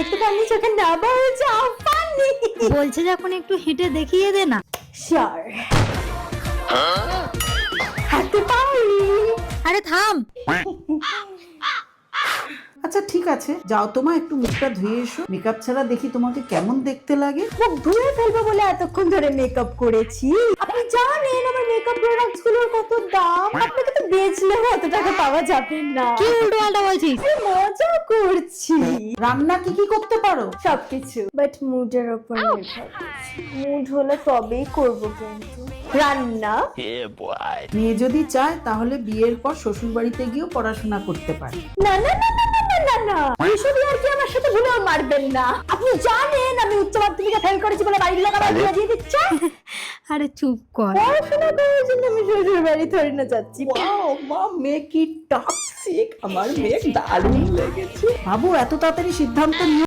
একটুখানি চোখে না বলে যাও পানি। বলছে যখন একটু হেঁটে দেখিয়ে দে না। শিওর হাঁটতে পারি। আরে থাম। আচ্ছা ঠিক আছে, যাও তোমা একটু মুখটা ধুয়ে এসো। মেকআপ ছাড়া দেখি তোমাকে কেমন দেখতে লাগে। মুখ ধুয়ে ফেলবো বলে এতক্ষণ ধরে মেকআপ করেছি। আপনি জানেন আমার মেকআপ প্রোডাক্টস গুলোর কত দাম। আপনাকে তো বেচলেও অত টাকা পাওয়া যাবে না। কি উল্টো পাল্টা বলছিস? আরে মজা করছি। রান্না কি কি করতে পারো? সবকিছু, বাট মুডের উপর নির্ভর করছে। মুড হলে তবেই করবো কিন্তু। রান্না মেয়ে যদি চায় তাহলে বিয়ের পর শ্বশুর বাড়িতে গিয়েও পড়াশোনা করতে পারে। না না না না না না না না, এসবই আর কি আমার সাথে ভুলেও মারবেন না। আপনি জানেন আমি উচ্চ মাধ্যমিকে ফেল করেছি বলে বাড়ির লোক আমার বিয়ে দিয়ে দিচ্ছে। আরে চুপ কর। পড়াশোনা করার জন্য আমি শ্বশুর বাড়ি ধরে না যাচ্ছি। ওয়াও মা, মেয়ে কি টক্সিক! আমার মেয়ে দারুণ লেগেছে। বাবু এত তাড়াতাড়ি সিদ্ধান্ত নিও